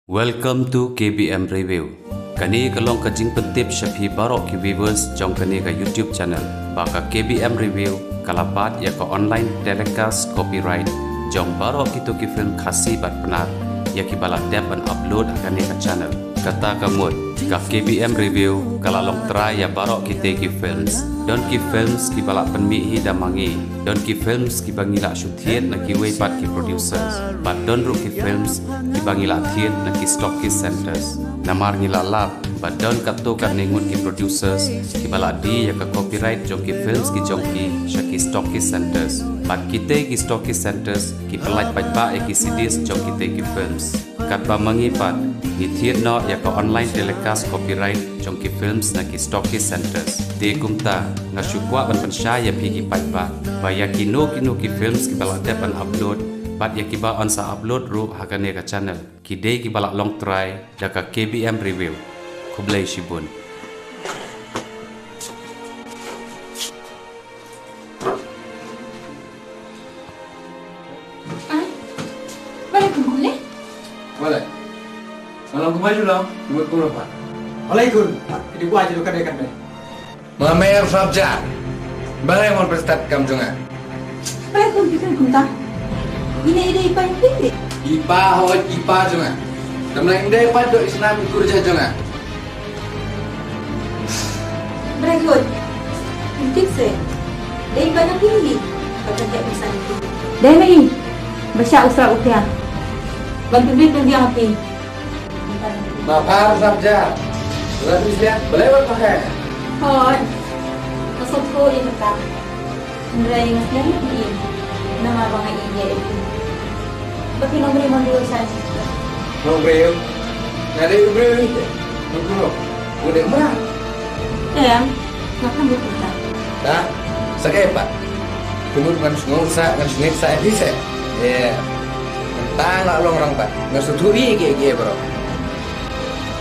Welcome to KBM Review. Kani kalong kajing pentip Syafi Barok ki viewers jong kani ka YouTube channel. Baka KBM Review kalapat ya ka online telecast copyright jong Barok itu ki film khasi bat penar ya ki balak dep an upload kani ka channel. Kata kamut ka KBM Review kalalong try ya Barok kita ki films. Don ki films ki balak penmi hi damangi. Don ki films ki bangila syutiet na ki wepat ki producers. But don ru ki films ki bangila thiet na ki stockist centers. Namar ngila lab. But don kato kan ningun ki producers ki balak di ya ka copyright jong ki films ki jong ki syaki stockist centers. But kita ki stockist centers ki pelaj bajba ki CDs jong kita ki films. Kat ba mangipat ni thiet no ya ka online telecast copyright jong ki films na ki stockist centers. Te kumta ngasukwa ban pensyaya pigi bajba. Baya kino ki films ki balak depan upload. Bat ya ki ba on sa upload ru hakane ka channel. Ki day ki balak long try da ka KBM Review. Kublai shibun. Boleh ke boleh? Boleh. Kalau aku maju lah, buat kau lupa. Oleh kun, ini buat jadi kadai kadai. Mamer sabja. Balai mau prestat kam jonga. Boleh ke bikin kunta? Ini ipa yang pilih. Ipa hot ipa jonga. Damai indai ipa do Islam kurja jonga. Boleh ke? Penting se. Dia ipa yang pilih. Baca tak bisa itu. Demi, baca usra utia. Bantu dia api. Mamer sabja. Lalu dia boleh buat pakai. Hot. Masuk ko yang kita. Ndray yang selalu di nama bang iya itu. Bagi nomor yang dulu saya. Nomor ada nomor ini. Nomor udah mana? Ya, ngapain berputar? Dah, sekai pak. Kemudian kan ngursa kan sengit saya bisa. Ya, tentang lah orang pak. Nggak setui gege bro.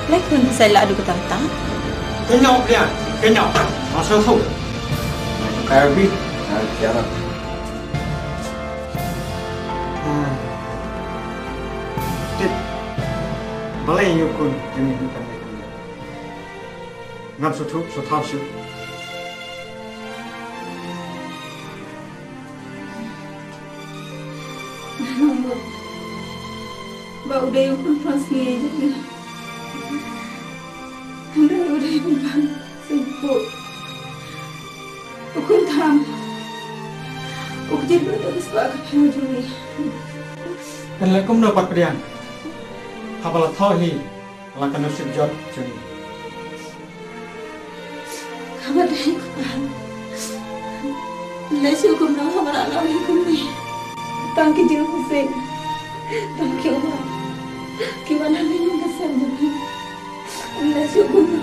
Lekun saya lah ada ketentang. Kenyok dia, kenyok. Masuk tu. Kayak bi, jangan. Tip. Boleh yukun ini bukan ini. Ngam sutu, sutau su. Bau udah yukun pasti aja. Udah yukun bang sibuk. Ukun tam. Uk jadi terus bagai penjuri. Dan lekum dapat pedian. Kapalah tahu hi, lakukan nasib jod jadi. Kamu dah ikut bang. Nasi hukum nak kamu nak lawan hukum ni. Tangki jiru Hussein. Tangki Umar. Gimana ni yang kesan jadi. Nasi hukum.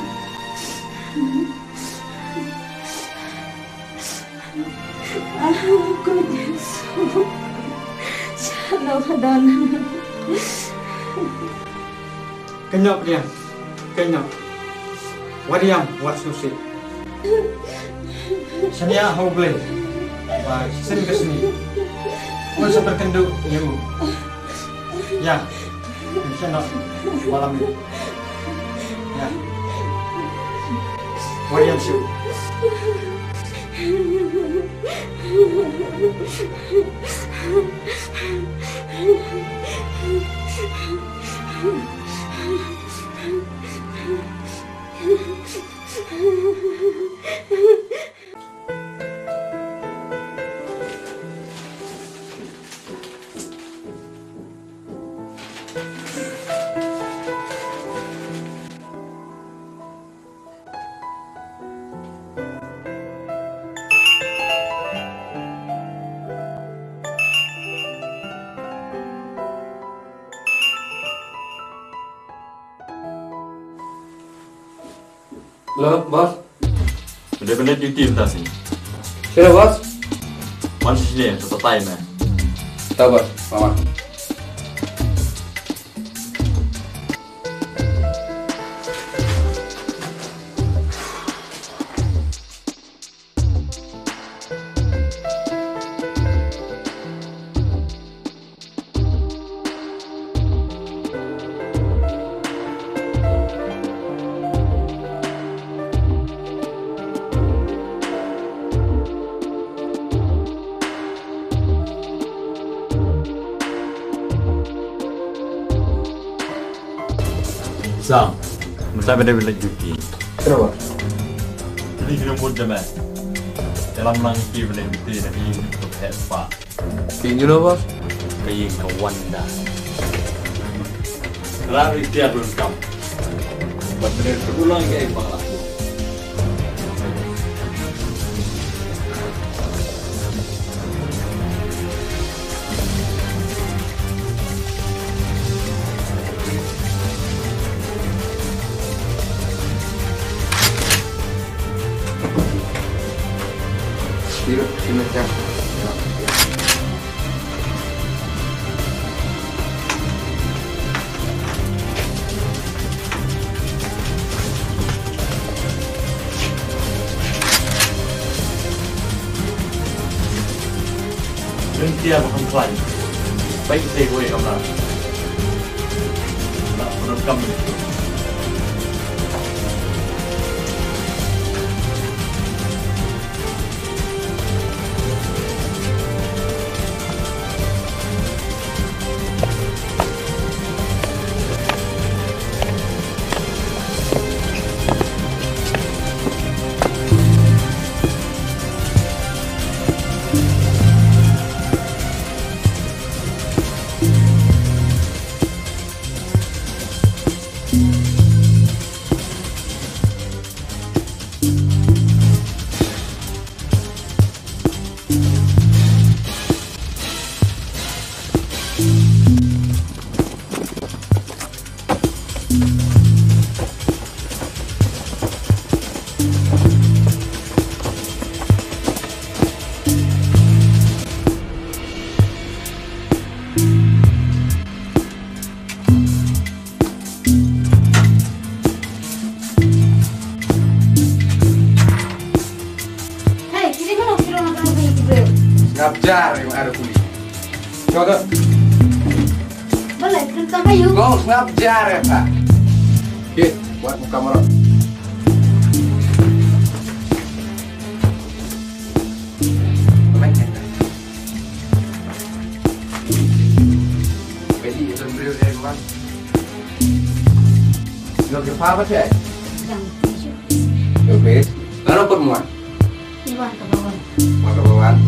Aku nyesel. Jangan padan. Kenyok dia, kenyok. Wadiam, wat susi. Sania hau boleh. Sini ke sini. Kau seperti kenduk ilmu. Ya, insya malam ini. Ya. Wadiam siu. Halo, bos. Benar-benar duty entah sini. Sudah bos. Mana sini? Satu time eh. Tahu bos, mama. Sam, mesti benar-benar cuti. Kenapa? Jadi kita muda mah. Dalam langkah benar cuti dan ini untuk hebat. Tinggi lo bos. Kayak kawan dah. Sekarang dia belum kamu. Benar berulang kayak bangla. Tiro, sinecam. Dia makan kelain. Baik saya gue kamu. Nah, menurut kamu itu. Ngajar yang ada kulit. Coba. Boleh, terus sampai yuk. Kau ngajar ya Pak. Oke, buat muka merah. Jadi itu beliau dari mana? Nggak apa sih? Yang tisu. Oke. Lalu permuan. Iwan ke bawah. Maka bawaan.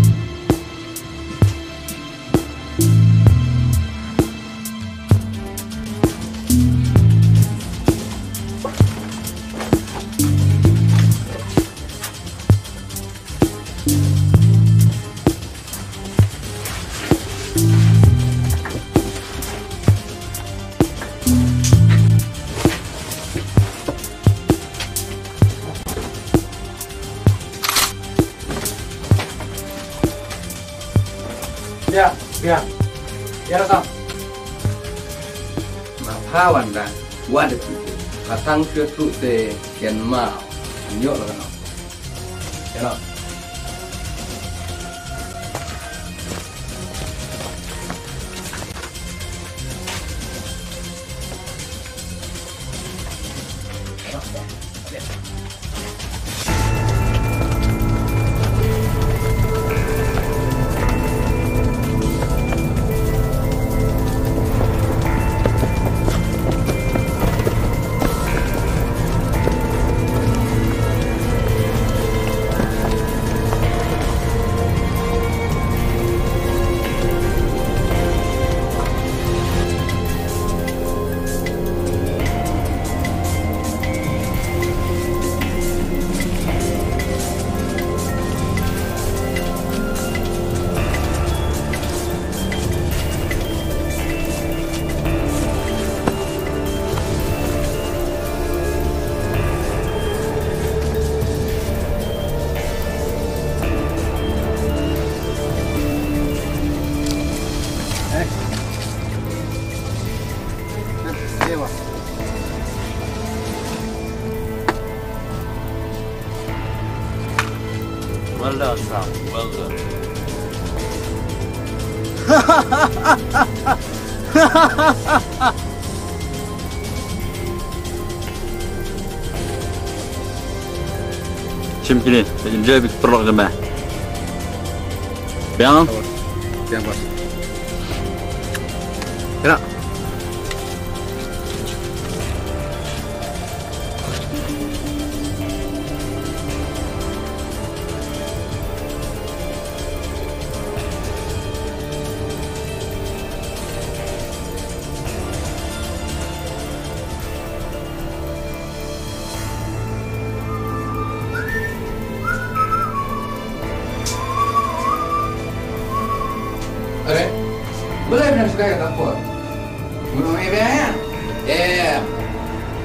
Ya, rekam. Mahawan dah, wadah tu. Katang ke tu te kian mau, nyok lah kan. Ya. Well done, Sam. Well done. Şimdi ince bir program. Bien. Bien bos. Kena. benar sudah kata apa? Mau ya?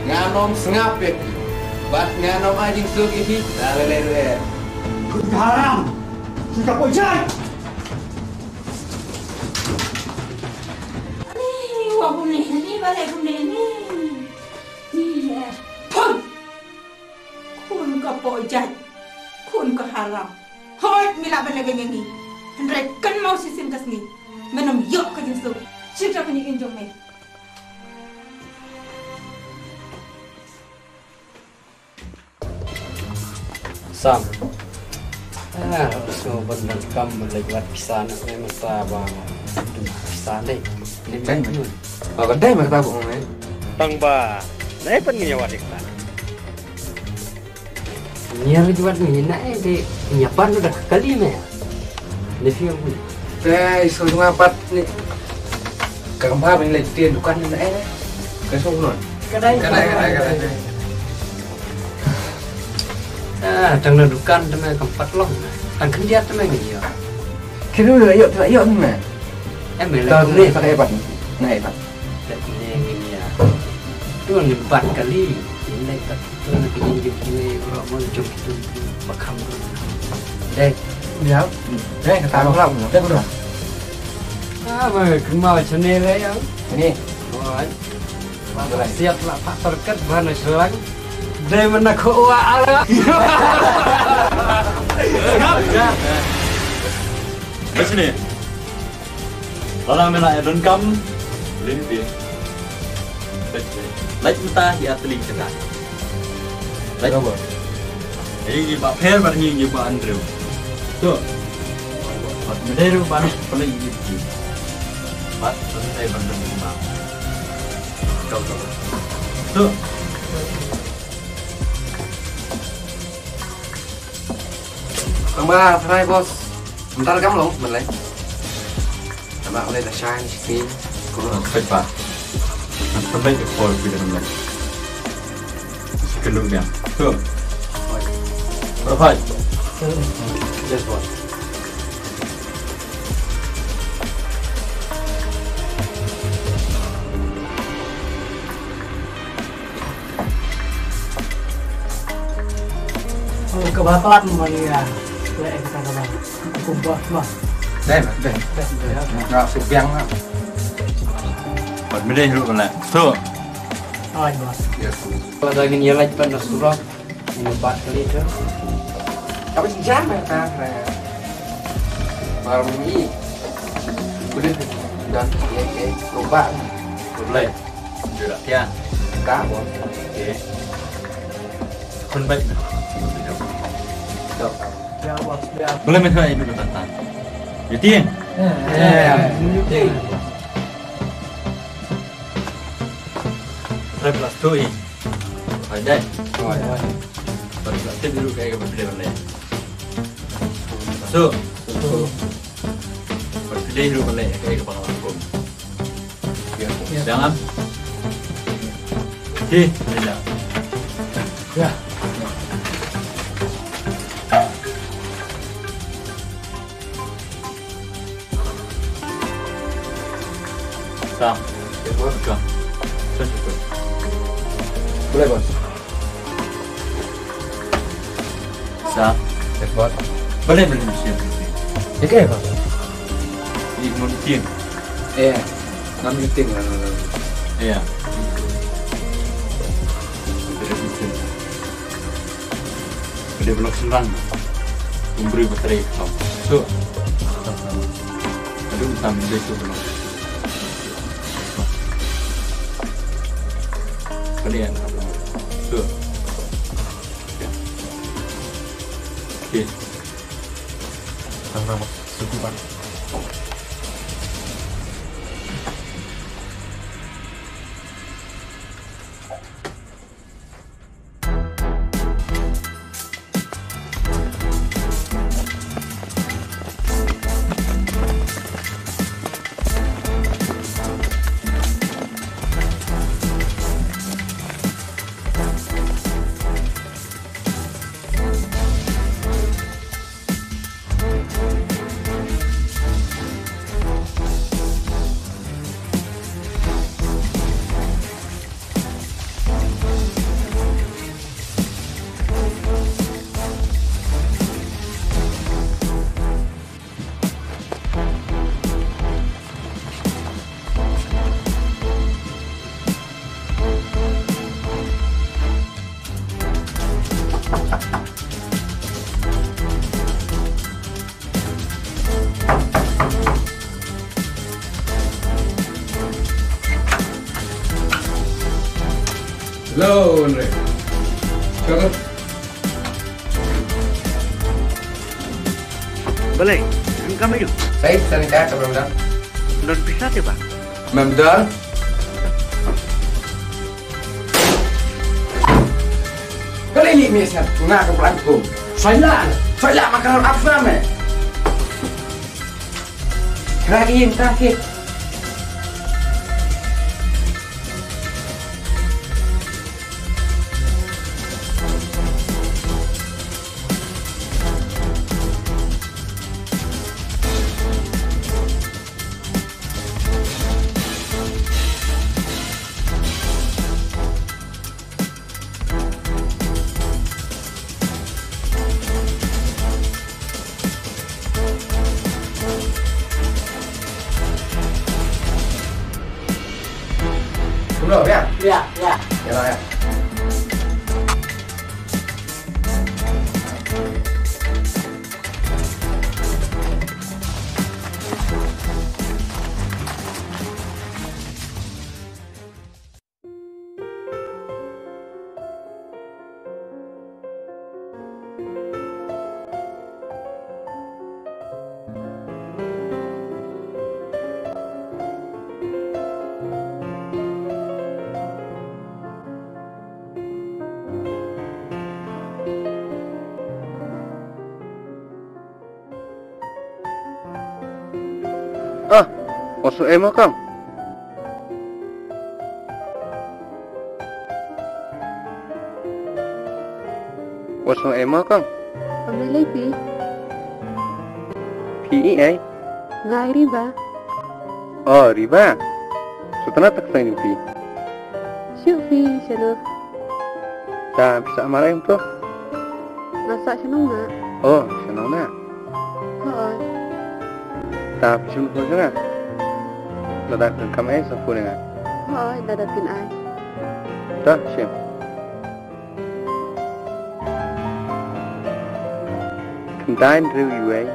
Nganom sengap ya. Bat nganom anjing sugi ni. Dah lele. Haram. Sudah pojai. Ni wah bune ni balik bune ni. Ni ya. Pun. Kun ka pojai. Kun ka haram. Hoi mila balik ni. Hendrai kan mau sisim kas ni. Menam yok ka jinsu. Cerita ka ni injong me. Sam. So benar kamu lewat pisan memang sabang. Pisan deh. Ini macam. Kalau dai mak tahu ni. Tang ba, nai pen nyawa dik tan. Niar jual ni nak de nyapan udah kali ni. Ni film ni. Isu ngapat ni. Kampa bên lấy tiền dukan ni nak cái số rồi. Cái đây. Tang na dukan tama kampat long. Tang kerja tama ni ya. Kira yuk ni mah. Tahun ni pakai apa? Naik tak? Ni ya. Tu ni 4 kali. Ini tak tu nak pinjam ni orang mau jom tu makam tu. Dek, Dạ. Đây kata orang lah. Dah sudah. apa kemau channel ya. Ini. Oh. Siap lah Pak terket mana selang. Dari mana kau ala? Di sini. Kalau mena edon kam, limpi. Lagi mentah di atling cekat. Lagi apa? Ini Pak Per, ini Pak Andrew. Tuh. Pak Mederu baru paling gitu. Pak, saya berdengar. Kau. Tuh. Bang Ba, try bos. Bentar kamu loh, bentar. Coba boleh dah shine sikit. Kurang cepat Pak. Sampai ke pol video namanya. Kedungnya. Tuh. Berapa? Yes bos. Kebapat mana? Lek kita kabar. Aku buat mah. Đây mà, đây. Rồi, sự biang á. Buat mede hidup mana? Tuh. Ay bos. Kalau lagi nyelaj pada surah, ini 4 kali tu. Tapi jam ya ta. Malam ni. Boleh dan ye coba Boleh. Juga latihan. ka bos. Oke. Kon baik. Được. Ya bos, ya. Boleh main ini dulu tentang. Yatin. Saya plus 2 ini. Ada. Rồi, rồi. Baru tip dulu kayak berbeda boleh. Masuk. Berbeda dulu boleh kayak kepala hukum. Jangan. Oke, ada. Ya. Sam. Bukan. Cukup. Boleh bos. Sam. Yes bos. Boleh Malaysia. Ya ke bos? Ini mungkin. Iya. 6 meeting lah. Iya. Ada blok serang. Memberi baterai kau. So. Ada utang itu belum. Kalian apa? So. Oke. Sama suku Pak. Hello, Andre. Cakap. Boleh, kamu yuk. Saya nikah sebelum dah. Belum bisa sih, Pak. Memang. Kali ini misalnya nak ke pelangkum. Saya makanan apa nama? Terakhir. Belum ya? Ya. Ya lah ya. Masuk emang Kang. Masuk emang Kang. Pemilih Pi, PI nggak riba. Oh, riba. Setelah tak sayang Pi. Syuk Pi, sana Dah bisa marah yang tu. masak senang nak. Oh, senang nak. Hoi, Dah bisa pun sana. Dah kami sa phone nga. hoi, dadatin ai. Dah, siap. Kendai rêu iwe.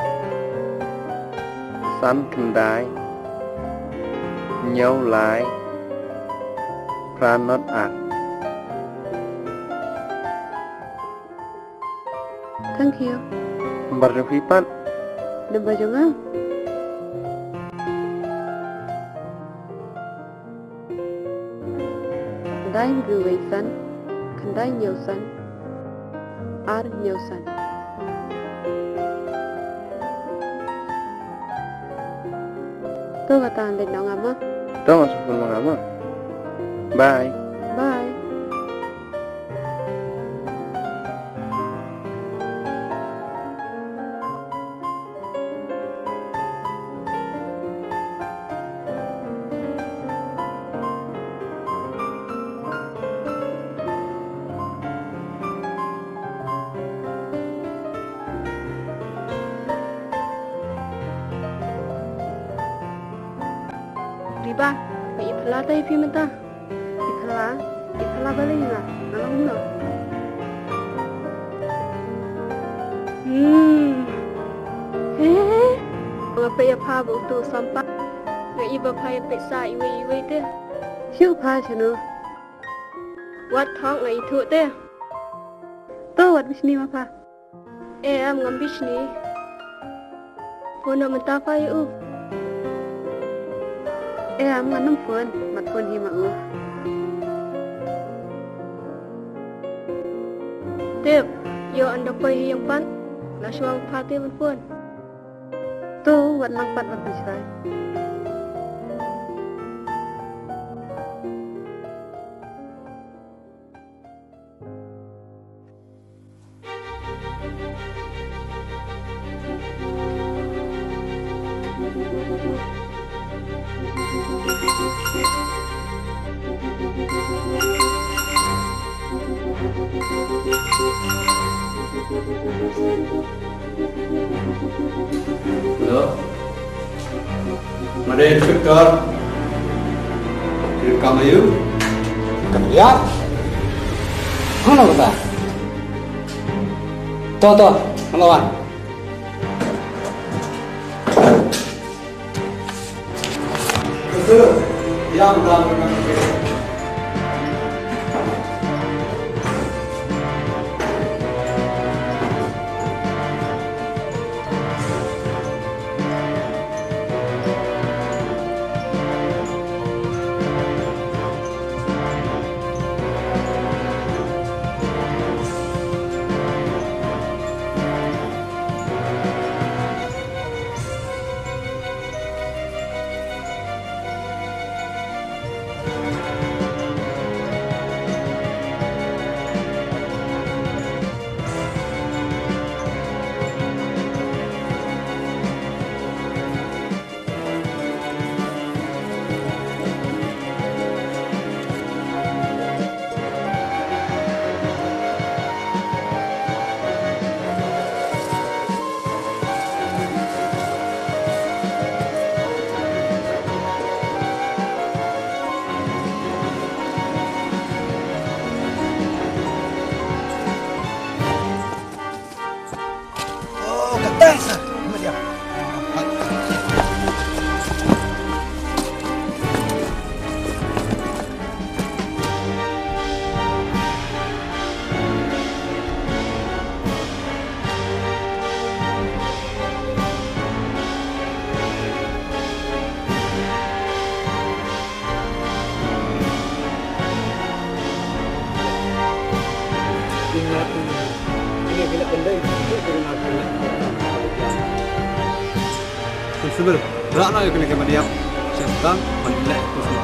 San kendai. Nhau lại. Pranot at. Thank you. Lembar yang hipat. Lembar jangan. Kendai ruway san, kendai nhiều san, ar nhiều san. Tôi và tàn lên nào ngắm á. Dah masuk phone mengama. Bye. Bye. Riba, may ipala tayo pimenta. Ipala balik nga. Nalang na. Mga payapa ba ito sampa? Nga iba payapit sa iwe-iwe te. Siya pa siya no. Wat thong nga itu te. To wat bisni ma pa. Am ngam bisni. Puna mentapa yu. Am nganam phun, mat phun hi ma u. Tep, yo anda pai yang pan. La suang pate man phun. Tu wat nang pat wat bisai. Halo. Mari Inspektor. Direkam ayo. Lihat. Mana kita? Tuh, melawan. Betul. Yang dalam dengan aku ini bila benda itu terima kasih. Sebel, berapa ya kena kepada dia? Sedang menilai kursi.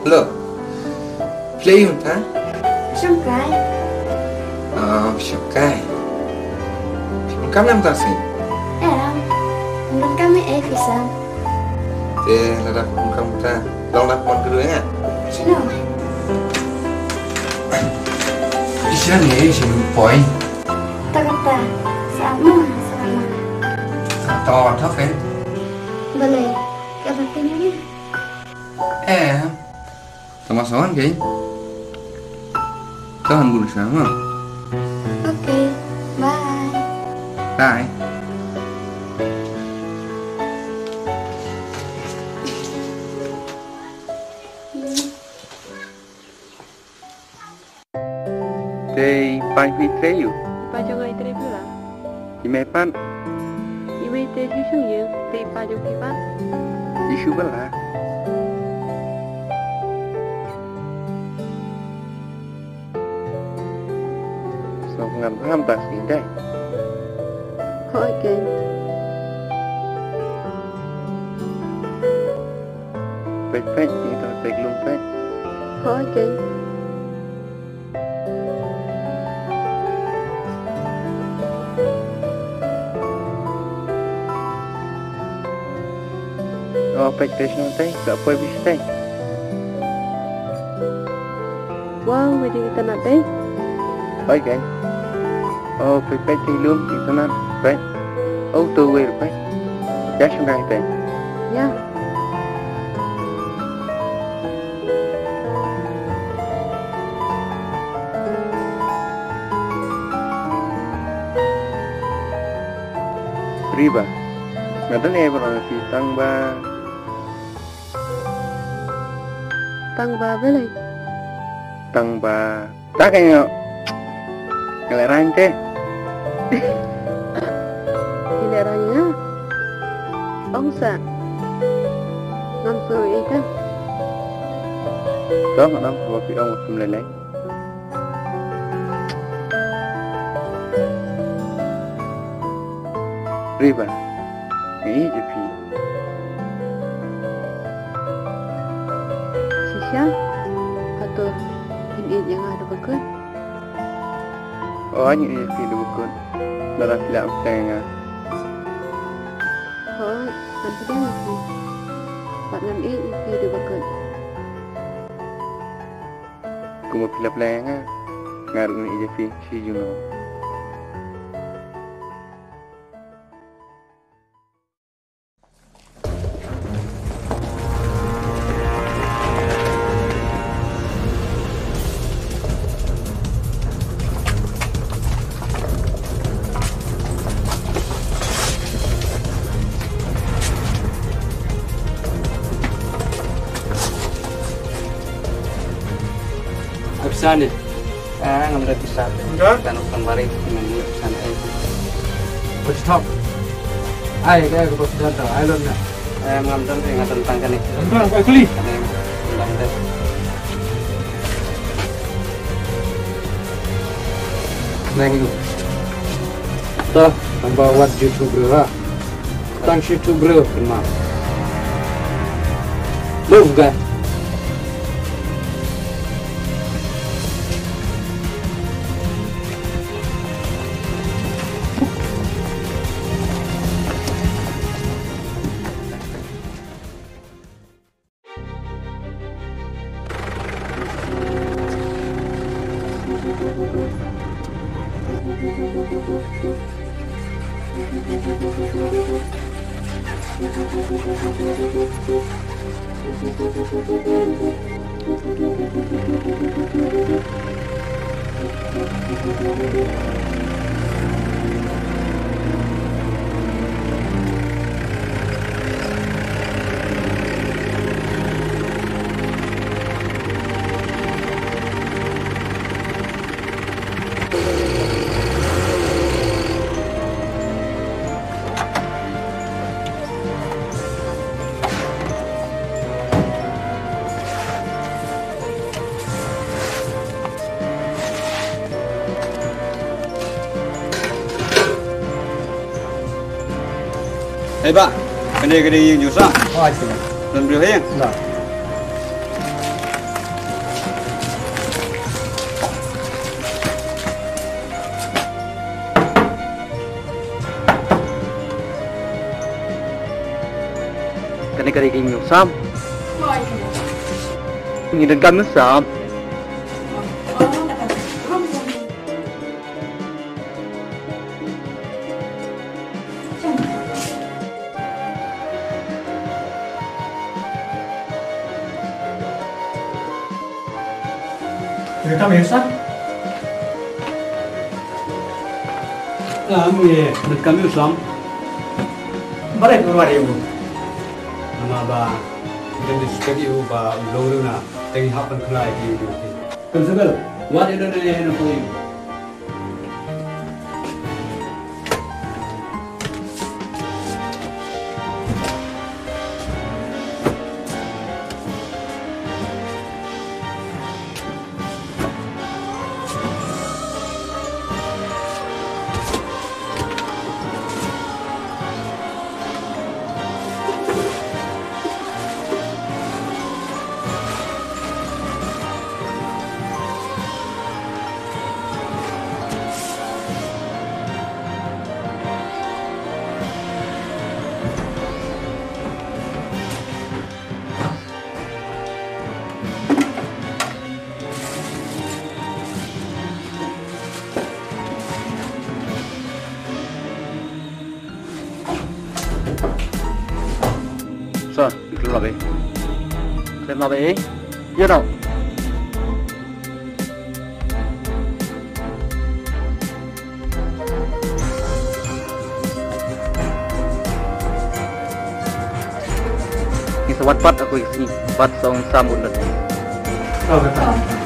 Halo, play yun ha? Siyempre. Siyempre. Kami naman kasi. Menurut kami Fisam. Nadap kung kamu ta. Long lapon kedua nga. Sino? Isa ni, si Poy. Kata-kata. Sama. Tawa thấp eh. Boleh. Kabatin niya. Sama-sama kan? Tahan dulu sama. Oke. Bye. Bye. Day 5 you. Pajong ay tre pula. Imepan Iwe te sisung ye. Te pajong pipa. isu bala. So ngam ham ta sin dai. Oke. Pet itu teglum pet. Oke. Oh, pet station teh, tak apa bis teh. Wow, wedi kita nak teh. Baik kan? Oh, pet teglum itu nan pet. Oh, tu wer pet. Ya sungai teh. Ya. Riba. Ngaten ya pernah si tangba. Tangba belai. Tangba. Tak kayaknya. Keleran teh. Hileranya. Ongsa. Ngamsu itu. Đó mà nó vào phía ông không lên lấy. Riba. Nghĩ gì phi. Sisha atau ini yang ada bekas. Oh, những gì phi được con. Nó là phi làm tèng à. Oh, nanti dia lagi. Pak ngan ini ada bekas. Cũng một phi lập leng á. Ngaruh nghĩ gì phi si Juno. Sana. Ngam dah bisa. Enggak. Kan kembali dengan sana itu. Which top? Ai cái của bác đơn ai luôn nè. Ngam dan dengan tentang kan itu. Enggak, Pak Kuli. Neng itu. Tuh, tambah wat YouTuber lah. Tang YouTuber kenal. Lu enggak? Hei Pak, gede-gede yang jusa. Oh, itu. Dan beliau yang. Nah. Gede-gede yang jusa. Mau itu. Nhìn đến cân nước sớm. Rekam ya, Ustaz? Kami rekam Islam. Balik keluar ibu. Nama ba jadi seperti itu ba loruna tengi hapan kelai di itu. Konsepel, what itu dari itu pun. Rồi, cứ làm đi. Làm đi. Biết đâu. Ini sewat pat aku isi pat song sambut lagi. Oh, betul.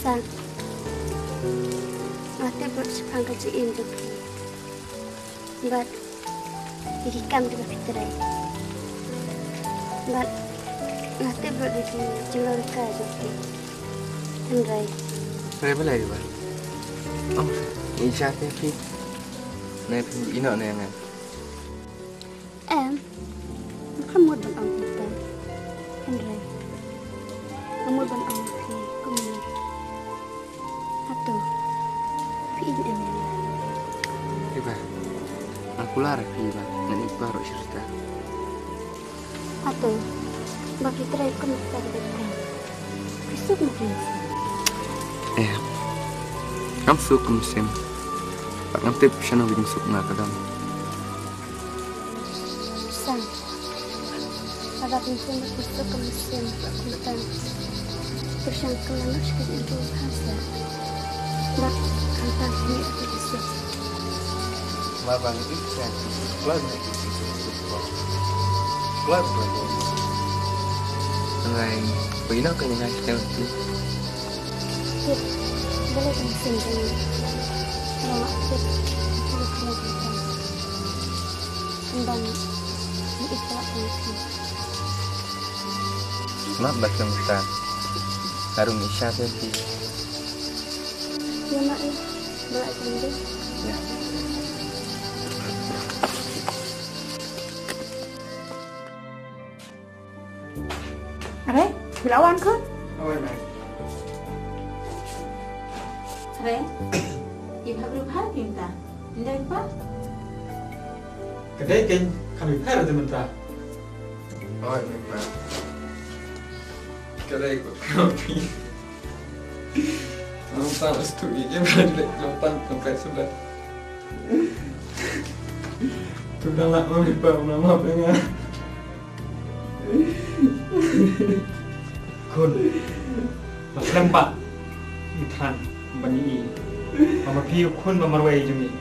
San, ate buat sepang kajiin tu, but dikam juga fitrai, but ate buat di jual kaji, henrai. Saya boleh juga. Oh, ini siapa sih? Nih, ini nak yang Kamu dan kita, henrai, kamu dan pular piba nani paro cerita. Atau bagi try ko magpapagay. Gusto mo rin. Kam suk musim. Pak ngam tip siya na widing suk nga kadam. Sang. Agapin siya na gusto ko musim pakuntan. Bersang kelanas ka dito hasa. Bak kantang niya ako gusto. Mabang iksa. Klad na iksa. Klad na iksa. Ngay, paginaw ka niya nga siya natin. Tip, balik ang sindang. Kalau tip, aku kelihatan. Kembang, ikhlas mungkin. Mak baca muka. Harung isya tadi. Ya mak ya, berat sendiri. Ya. Are, bilawan ke? Awal mai. Are, ibu belum hadir tak? Tidak apa? Kedai kan kami per sementara. Oh, memang. Kedai ikut kopi. Nonton studi je balik nonton sampai sudah. Sudah lah lupa nama dengan. Kun, mas lempak, ikan, bani, mama piu kun mama ruai jumi.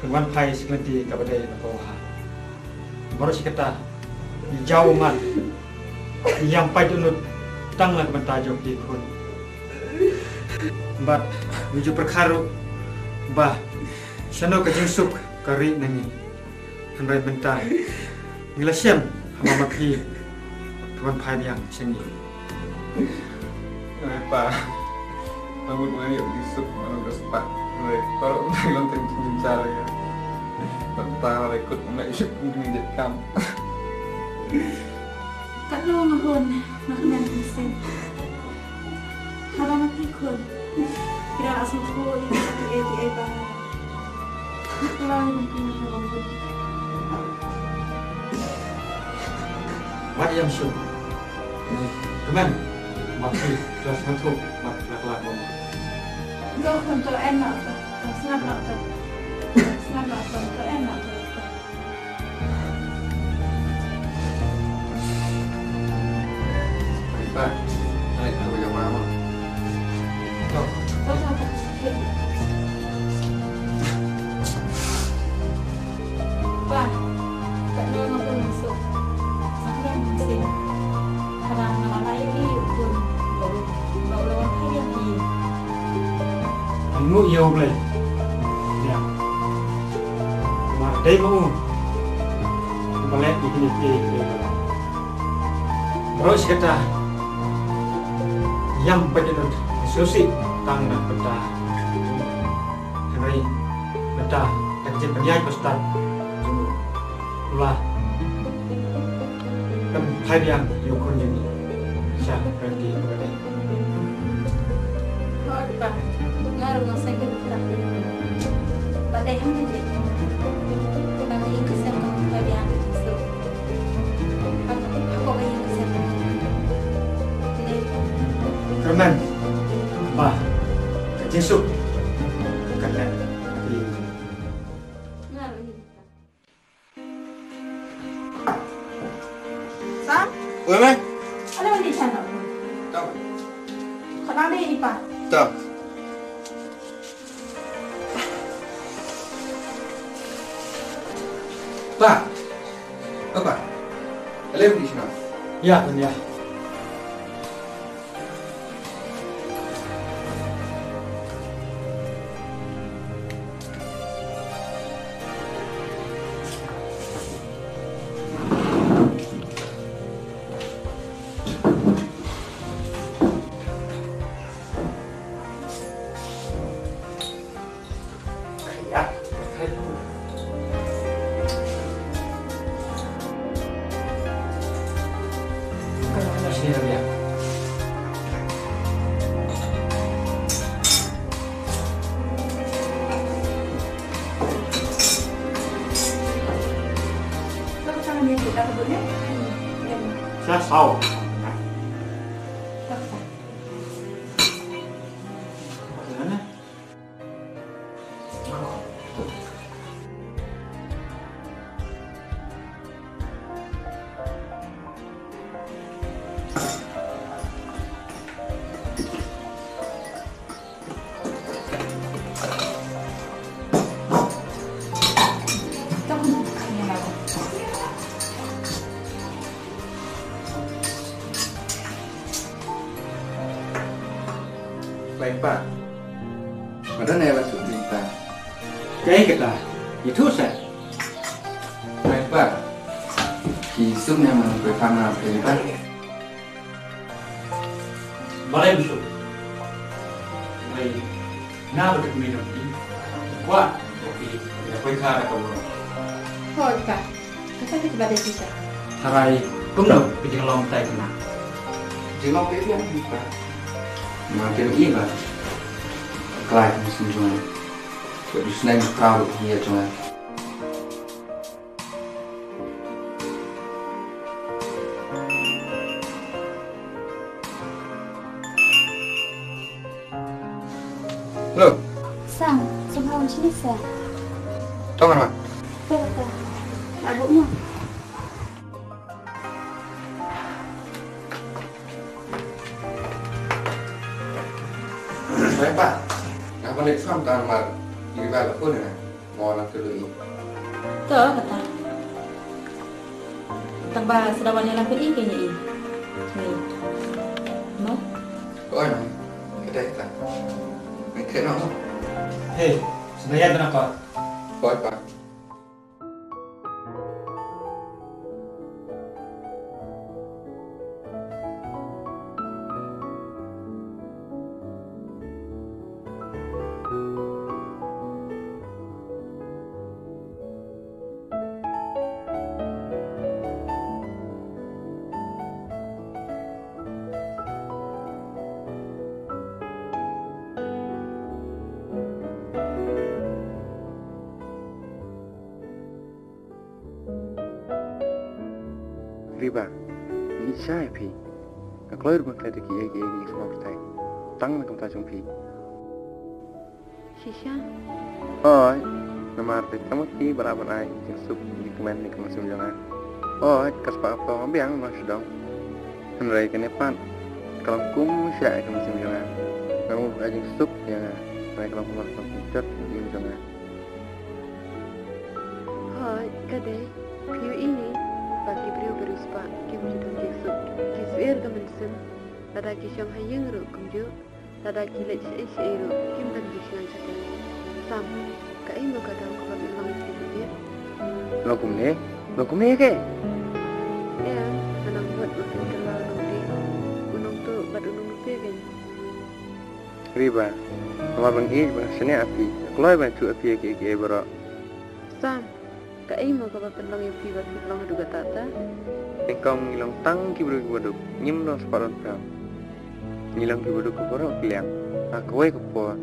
Kemudian pai sekelenti kepada bawah. Baru si kata jauh mat, yang pai tunut tanglah kebentar jauh di kun. Bat wujud perkaru, bah, sano kajing suk kari nangi, hendak bentar. Gila siam, mama piu. Tuan pai yang sini. Apa? Namun mengayu di sub mana udah sepak. Kalau bilang tentuin cara ya. Tentang rekod nak isip mungkin jekam. Tak lu ngahun, ngahun mesin. Kalau mati kun, kira langsung ku ini satu ATA bang. Kalau mungkin ngahun. Wat yang sub. Kemen, mati kelas mantuk, mati kelak bom. Kau untuk enak tak? Senang tak? Senang tak? Untuk enak tak? Pak, naik aku yang mana? Kau, Kau tak tak? Bah, tak lu ngahun masuk. Sampai mesin. Kadang nama lain ni pun baru lawan hari yang ni. anu ia boleh. Ya. Mardai mau. Boleh ini. Terus kata yang penjenut susi tangan peta. Hari peta kecil penyai besar. Ulah. Kan hai yang yukun ini. Siapa pergi kepada Kau bah, ngaruh masa kita. Badai hamil ni. Kami ingin sama bagian itu. Aku ingin sama. Kerman, bah, kecil sup, kata, Ngaruh ni. Sam, Oi, man. ada mana di sana? Tahu. Kau nak ni pak? Tahu. Pak. Apa? Kalian di sana? ya, ya. Ya, sini lagi ya. ni kita sebutnya. Saya tahu. Bagaimana? Baik Pak. Mana ya masuk cerita? Jadi kita itu saya. Baik Pak. Kisahnya mana berfana Pak? Balai besok. Balai. Nah betul minum ini. Wah, oke. Ya periksa kau. Thôi cả. Kita kita pada sisa. Harai, cũng được. Bikin lom tay kena. Jangan pilih yang Pak. Makin iya kelak musim jual. Jadi senang kau dia jual. Halo. Sang, semalam sini saya. Tahu kan Pak? Betul. Abuknya. Baik Pak. Ngapa nih sam kamar di bawah pun ya? Mau nak dulu. Tuh kata. Tambah sedawan yang lampu ini kayaknya ini. Nih. No? Oh no. Kita. Mungkin no. Hei, sebenarnya kenapa? Baik Pak. Riba, ini saya pi. Kalau ibu kita di kiai ini semua bertai, tang nak kita jumpi. Shisha. Oh, nama arti kamu ki berapan ai, sup di kemen di kemasum jangan. Oh, kas apa biang masih dong. Henry kenepan, kalau kum siapa kemasum jangan. Kamu aja sup yang, mereka kalau kemasum cat di jangan. Hai, kadai. Piu ini. Bagi beliau beruspa, kim judul kisuk, kisuir kemensen, tada kisam hayeng ru kumju, tada kilet seiru, kim dan kisan sakit. Sam, kai mau kadang kau bilang itu dia. Lokum ni ke? Ya, anak buat makin kenal nanti, unong tu bad unong pegen. Riba, nama bang seni api, kalau bang tu api ke berak. Sam. Kai mau kau bilang yang pibat bilang juga tata. Engkau ngilang tang ki berduk nyim no separon pram. Ngilang ki berduk ko ro kliang. Aku wae ko po.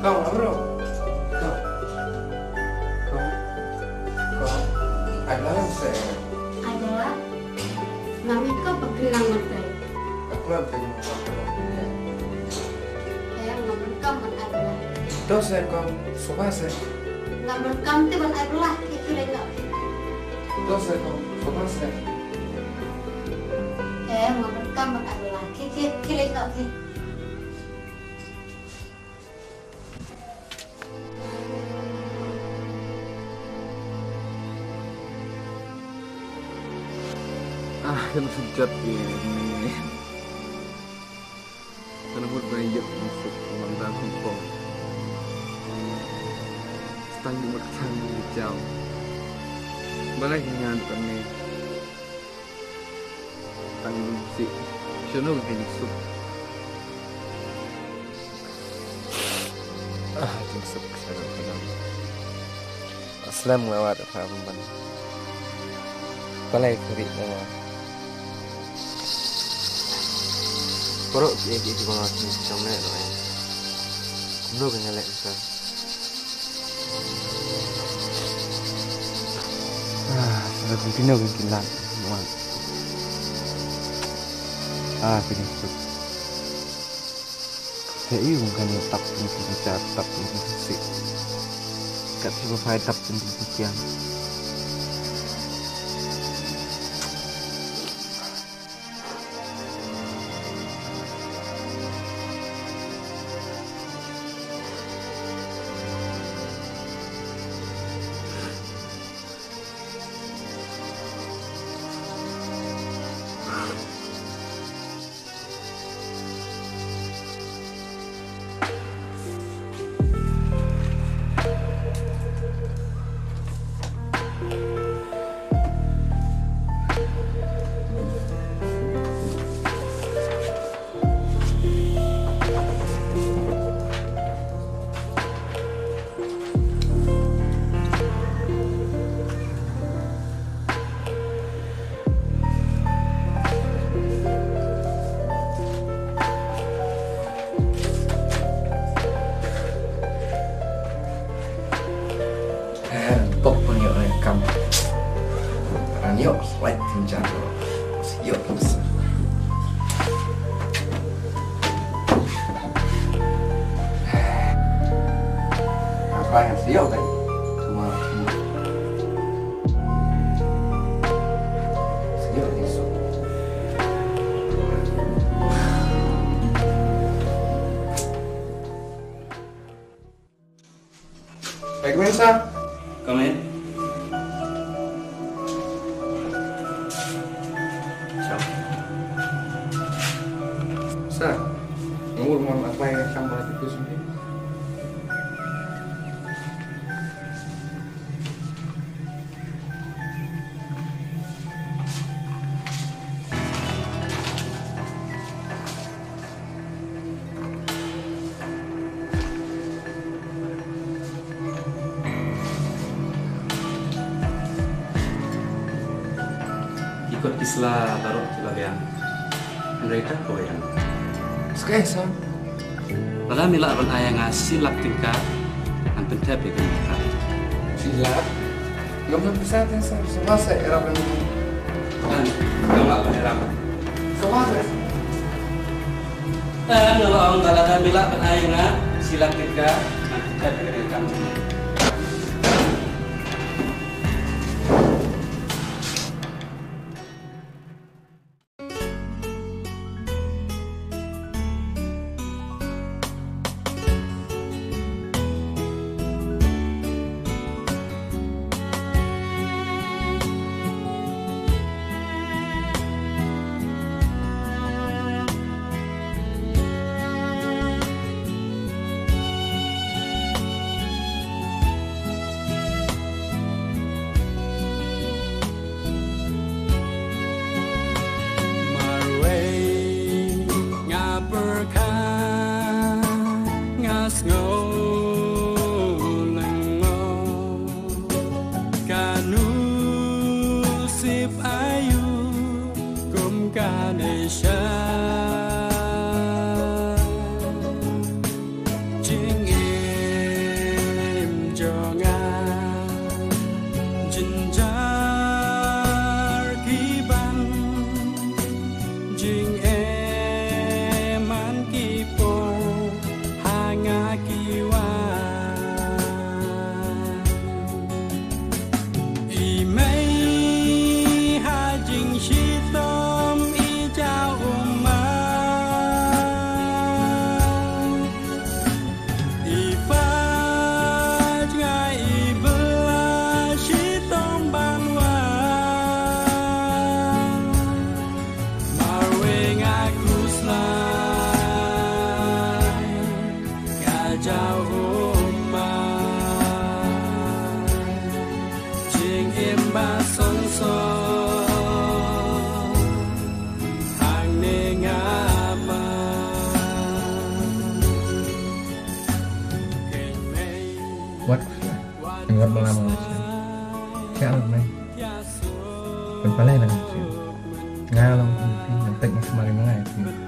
Kau bro, kau adalah saya. Adalah nami ko pagkilang matay. Aku lah pengen ngomong. Kaya ngamun ka man adalah. Terus saya kau suka saya. Ngamun kam te man adalah kikilay na. Terus saya kau suka saya. Kaya ngamun ka man adalah kikilay na. Yang sejat ini karena banyak masuk ulang tahun kong setang di merkang di jauh balik dengan kami tang musik siono gini sup jeng sup siono kadang aslam ngawat apa pun balik kiri nama Korok dia di bawah sini macam mana lah? Kuno kena lek besar. Sudah begini mungkin lah, muat. Kini sup. Hei, bukan tap pintu bicara, tap pintu fisik. Kat siapa file tap pintu pikiran. Top punya rekam. Ranyo, slide tinjau. Siap besar. Apa yang siap kan? Cuma siap besok. Baik, Mensa. Come in. Sa, ngul mau apa yang kamu itu sendiri? Ikut kislah taruh bagian mereka kau yang Sekali sa, pada mila ban ayang silap tingkat an pentep ikan kita silat. Ngomong besar kan sa, semua saya era kan. kan kalau apa era Semua saya. kalau orang pada mila ban ayang silap tingkat an pentep ikan kita What enggak melama Malaysia kaya mai penpalai lang siya ngalong kung nantek mas mari mga ito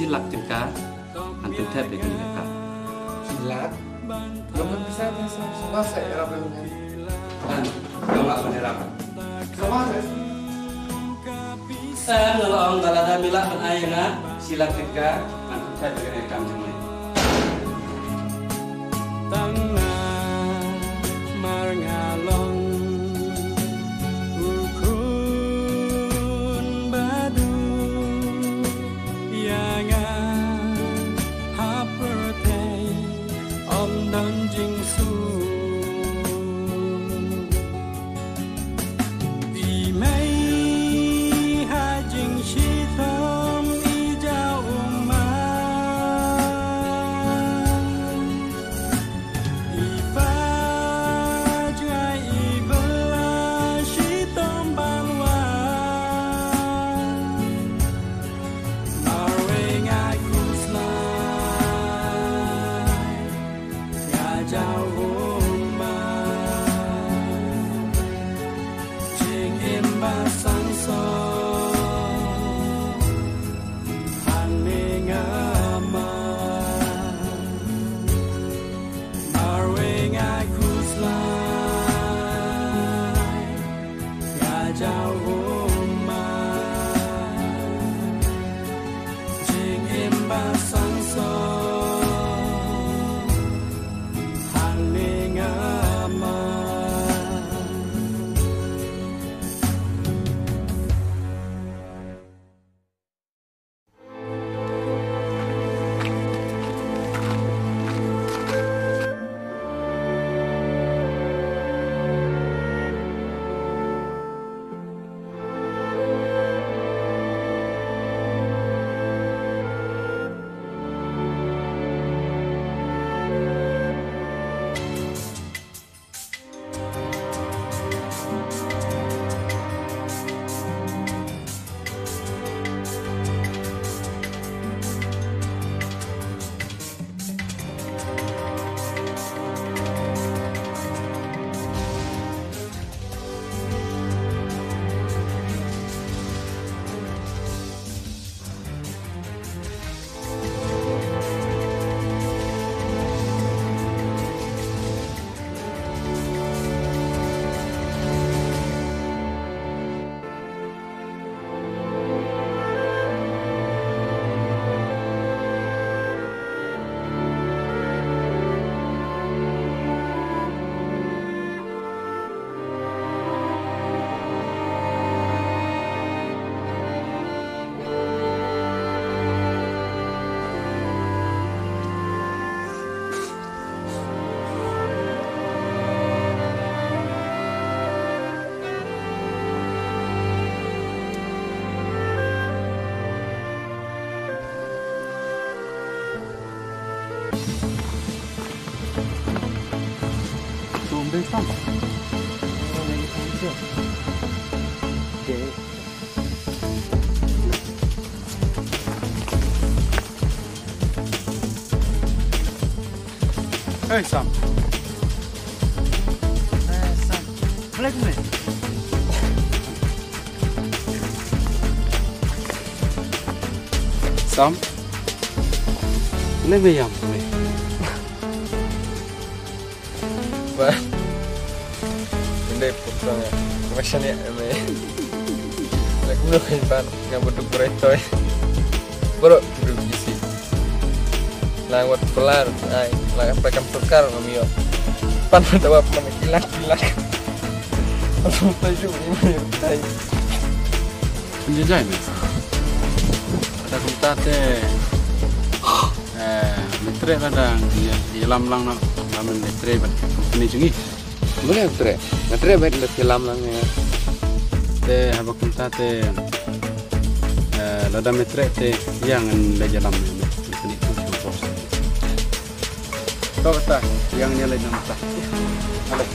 silak jengka antum tap dengan jengka silat belum bisa bahasa Arab dengan dan galak menerap sama saya nolong galada milak penayana silak jengka antum tap dengan jengka jengka Dari Sam. Hey Sam. Sam. Boleh boleh. Sam. Boleh yang boleh. Bah. Hindi puto nga. Kumasya niya may. Nagmuluhin pa nga budog berito eh. Bro, berisi. Lang wat pelar ay lang prekam tukar ngamiyo. Pan dawa pamikilak-kilak. Ang tayo ni tay. Penjajah ni. Ada kumtate. Metre ladang di lam lang na laman metre bat company jungi. Boleh metre. Metre baik le lam lang ya. Te habak kumtate. Lada metre te yang le jalam ni. Company tu bos. Kau kata yang ni le nampak. Ada.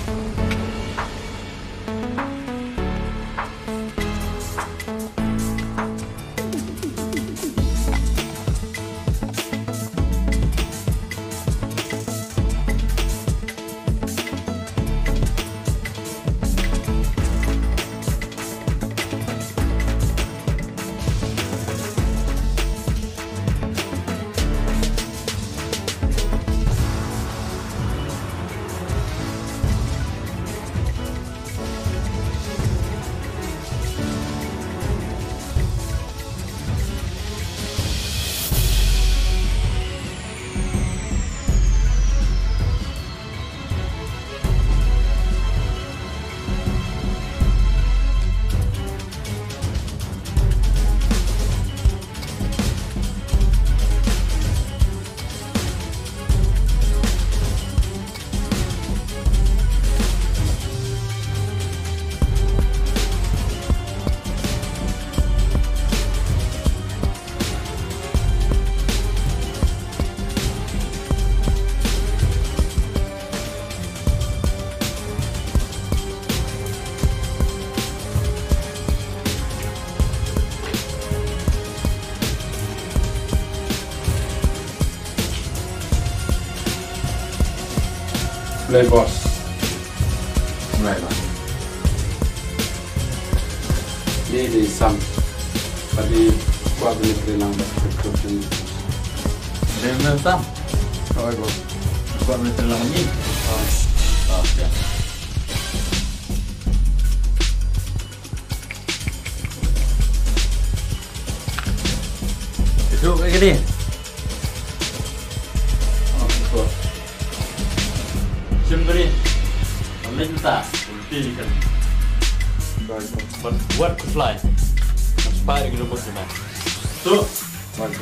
Play boss. Mulai lah. Ini di Sam. Tadi gua beli kerelang betul ni. Dengan Sam. Oh, gua. Gua ambil telang lagi. Oh, ya. Duduk kayak gini. Oh, betul. Sembari. Ambil kita. Pilih kan. Baik. Buat ku fly. Sampai ke lubuk sana. Tu. Baik.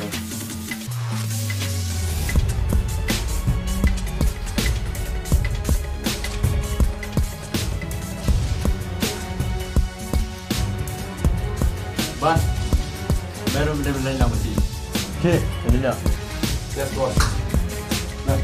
Ban. Baru benar-benar nak mesti. Okey, ini dah. Yes, boss. Nah.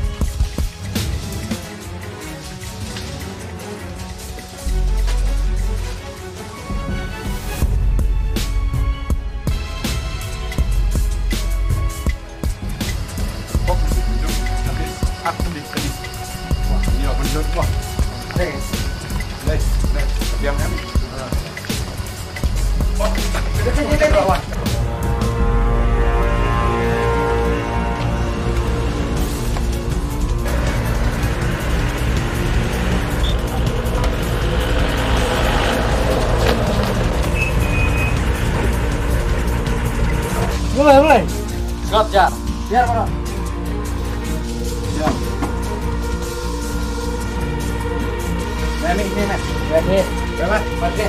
Aku di kali. Wah, ini apa benar wah. Nice. Diam kan? Oh, ini lawan. Mulai. Got ya. Biar mana? Diam. Ini. Ready. Berapa? Pakai.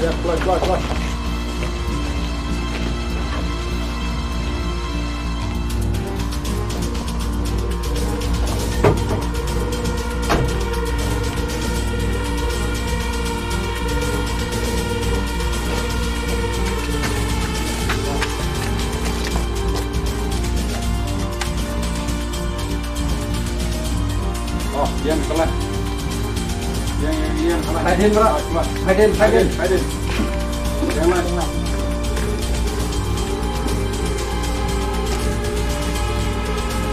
Ya, keluar. Yang kelas. Yang kelas. Haidin bro. Haidin. Yang mana?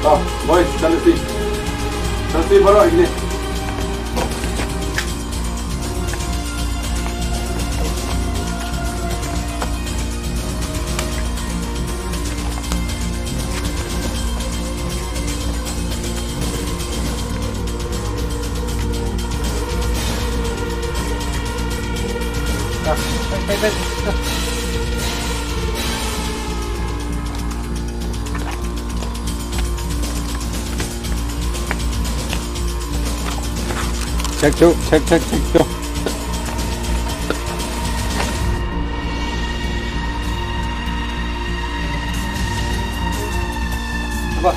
Oh, boy, selesai bro ini. Cek cu. Apa?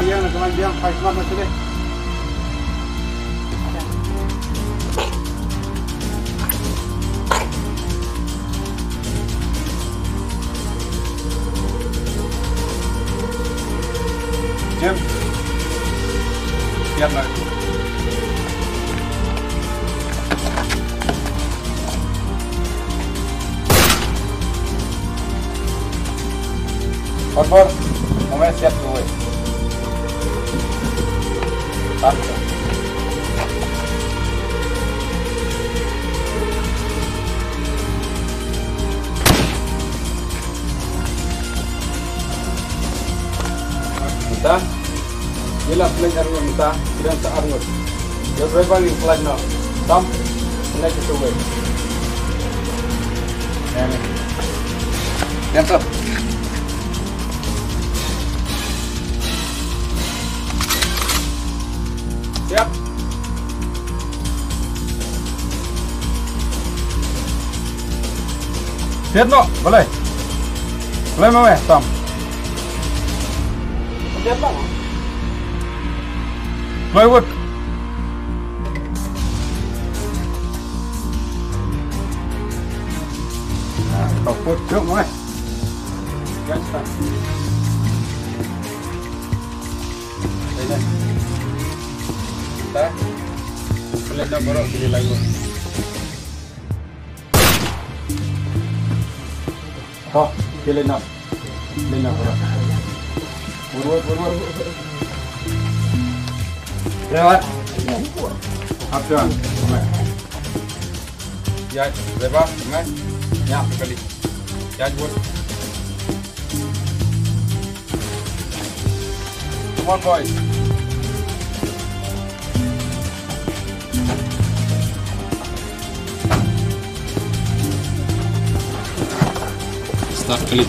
Yang teman biang Faiz mana sudah? Jam. Siap nak. Hotbar, namanya siap gue. Tanto. Kita, jelas belajar kita tidak searut. Dia berapa yang pelan nak, tam, naik ke tuwe. Yang tu. Siap. Siap no, boleh. Boleh mau Tom. Siap bang. Plywood. Nah, kau put jom mau. Jangan start. Ini. Kita boleh nak borok sini lagi. Oh, pilih nak borok. Buru. Lewat. Abdan. Ya, lewat. Mai. Ya, sekali. Ya, buat. Come on, boys. Start kali.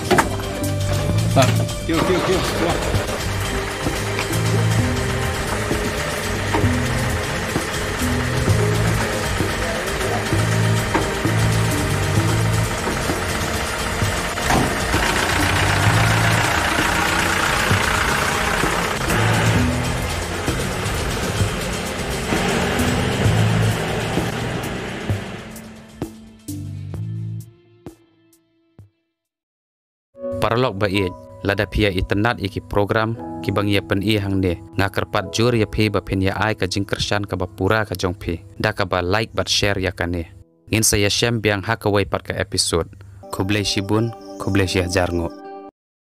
Start. Kill. Paralog bait lada pia internet iki program ki bang ya pen i hang ne ngakerpat jur ya phe ba pen ya ai ka jingkershan ka ba pura ka jong phe da ka ba like bat share ya kane in saya shem biang hakawai pat ka episode kublai shibun kublai shi hajar ngo